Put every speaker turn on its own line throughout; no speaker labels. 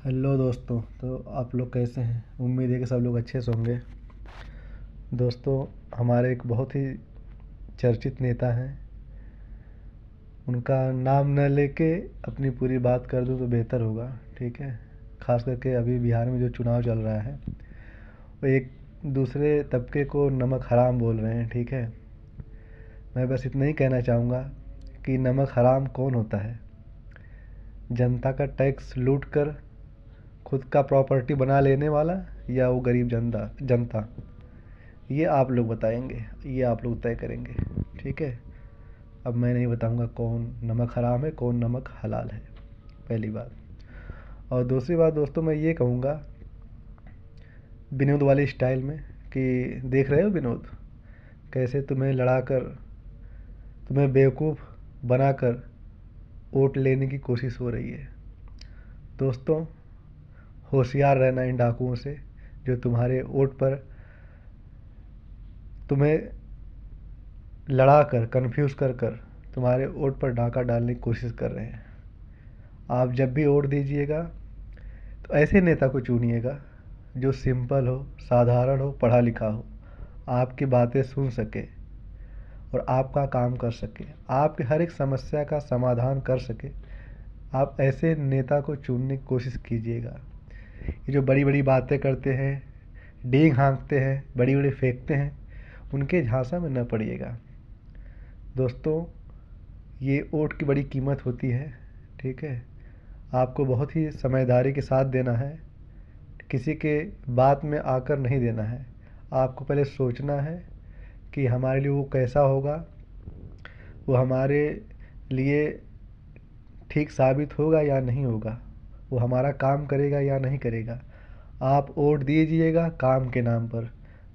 Hello दोस्तों। तो आप लोग कैसे हैं? उम्मीद है कि सब लोग अच्छे से होंगे। दोस्तों, हमारे एक बहुत ही चर्चित नेता हैं। उनका नाम न लेके अपनी पूरी बात कर दूं तो बेहतर होगा। ठीक है। खास करके अभी बिहार में जो चुनाव चल रहा है, वो एक दूसरे तबके को नमक हराम बोल रहे हैं। ठीक है। मैं बस इतना ही कहना चाहूँगा कि नमक हराम कौन होता है? जनता का टैक्स लूट कर खुद का प्रॉपर्टी बना लेने वाला, या वो गरीब जनता जनता? ये आप लोग बताएंगे, ये आप लोग तय करेंगे। ठीक है। अब मैं नहीं बताऊंगा कौन नमक हराम है, कौन नमक हलाल है। पहली बात। और दूसरी बात दोस्तों, मैं ये कहूँगा विनोद वाली स्टाइल में कि देख रहे हो विनोद, कैसे तुम्हें लड़ाकर, तुम्हें बेवकूफ़ बनाकर वोट लेने की कोशिश हो रही है। दोस्तों, होशियार रहना इन डाकुओं से जो तुम्हारे वोट पर तुम्हें लड़ा कर, कन्फ्यूज़ कर कर तुम्हारे वोट पर डाका डालने की कोशिश कर रहे हैं। आप जब भी वोट दीजिएगा तो ऐसे नेता को चुनिएगा जो सिंपल हो, साधारण हो, पढ़ा लिखा हो, आपकी बातें सुन सके और आपका काम कर सके, आपकी हर एक समस्या का समाधान कर सके। आप ऐसे नेता को चुनने की कोशिश कीजिएगा। ये जो बड़ी बड़ी बातें करते हैं, डींग हाँकते हैं, बड़ी बड़ी फेंकते हैं, उनके झांसा में न पड़िएगा। दोस्तों, ये वोट की बड़ी कीमत होती है। ठीक है। आपको बहुत ही समझदारी के साथ देना है, किसी के बात में आकर नहीं देना है। आपको पहले सोचना है कि हमारे लिए वो कैसा होगा, वो हमारे लिए ठीक साबित होगा या नहीं होगा, वो हमारा काम करेगा या नहीं करेगा। आप वोट दीजिएगा काम के नाम पर,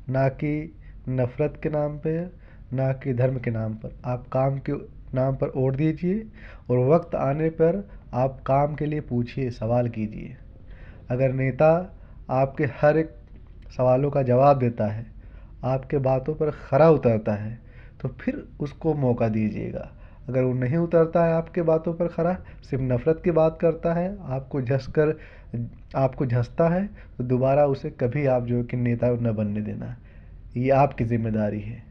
ना कि नफ़रत के नाम पे, ना कि धर्म के नाम पर। आप काम के नाम पर वोट दीजिए और वक्त आने पर आप काम के लिए पूछिए, सवाल कीजिए। अगर नेता आपके हर एक सवालों का जवाब देता है, आपके बातों पर खरा उतरता है, तो फिर उसको मौका दीजिएगा। अगर वो नहीं उतरता है आपके बातों पर खरा, सिर्फ नफ़रत की बात करता है, आपको झंसता है, तो दोबारा उसे कभी आप जो कि नेता न बनने देना। ये आपकी जिम्मेदारी है।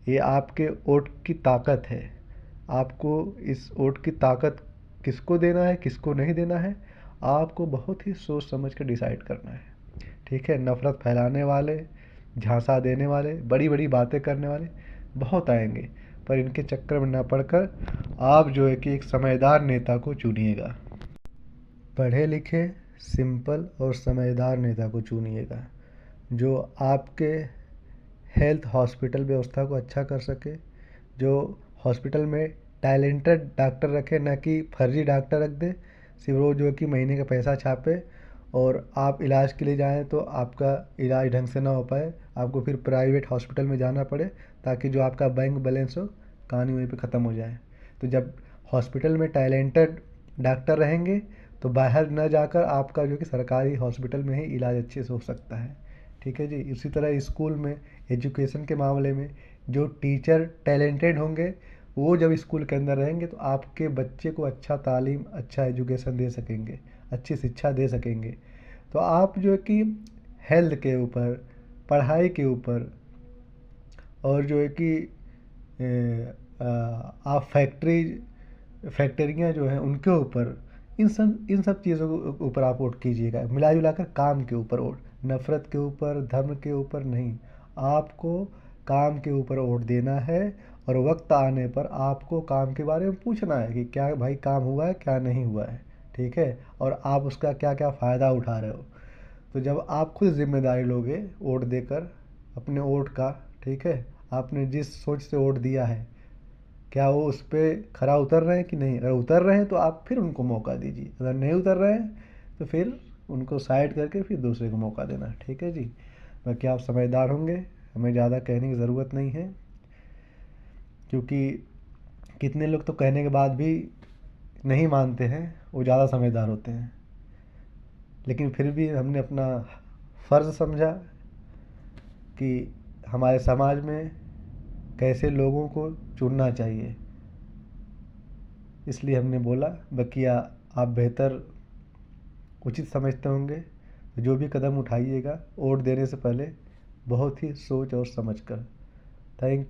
ये आपके वोट की ताकत है। आपको इस वोट की ताकत किसको देना है, किसको नहीं देना है, आपको बहुत ही सोच समझ कर डिसाइड करना है। ठीक है। नफ़रत फैलाने वाले, झांसा देने वाले, बड़ी बड़ी बातें करने वाले बहुत आएंगे, पर इनके चक्कर में न पड़कर आप जो है कि एक समझदार नेता को चुनिएगा। पढ़े लिखे, सिंपल और समझदार नेता को चुनिएगा जो आपके हेल्थ हॉस्पिटल व्यवस्था को अच्छा कर सके, जो हॉस्पिटल में टैलेंटेड डॉक्टर रखे, न कि फर्जी डॉक्टर रख दे, सिर्फ वो जो कि महीने का पैसा छापे और आप इलाज के लिए जाएं तो आपका इलाज ढंग से ना हो पाए, आपको फिर प्राइवेट हॉस्पिटल में जाना पड़े, ताकि जो आपका बैंक बैलेंस हो, कहानी वहीं पे ख़त्म हो जाए। तो जब हॉस्पिटल में टैलेंटेड डॉक्टर रहेंगे तो बाहर न जाकर आपका जो कि सरकारी हॉस्पिटल में ही इलाज अच्छे से हो सकता है। ठीक है जी। इसी तरह स्कूल में, एजुकेशन के मामले में जो टीचर टैलेंटेड होंगे, वो जब स्कूल के अंदर रहेंगे तो आपके बच्चे को अच्छा तालीम, अच्छा एजुकेशन दे सकेंगे, अच्छी शिक्षा दे सकेंगे। तो आप जो है कि हेल्थ के ऊपर, पढ़ाई के ऊपर, और जो है कि आप फैक्ट्रियाँ जो हैं उनके ऊपर, इन सब चीज़ों के ऊपर आप वोट कीजिएगा। मिला जुला कर काम के ऊपर वोट, नफ़रत के ऊपर, धर्म के ऊपर नहीं। आपको काम के ऊपर वोट देना है और वक्त आने पर आपको काम के बारे में पूछना है कि क्या भाई काम हुआ है, क्या नहीं हुआ है। ठीक है। और आप उसका क्या क्या फ़ायदा उठा रहे हो। तो जब आप खुद जिम्मेदारी लोगे वोट देकर अपने वोट का, ठीक है, आपने जिस सोच से वोट दिया है, क्या वो उस पर खरा उतर रहे हैं कि नहीं? अगर उतर रहे हैं तो आप फिर उनको मौका दीजिए, अगर नहीं उतर रहे हैं तो फिर उनको साइड करके फिर दूसरे को मौका देना। ठीक है जी। बाकी आप समझदार होंगे, हमें ज़्यादा कहने की ज़रूरत नहीं है, क्योंकि कितने लोग तो कहने के बाद भी नहीं मानते हैं, वो ज़्यादा समझदार होते हैं। लेकिन फिर भी हमने अपना फ़र्ज़ समझा कि हमारे समाज में कैसे लोगों को चुनना चाहिए, इसलिए हमने बोला। बाकी आप बेहतर उचित समझते होंगे, तो जो भी कदम उठाइएगा वोट देने से पहले बहुत ही सोच और समझ कर। थैंक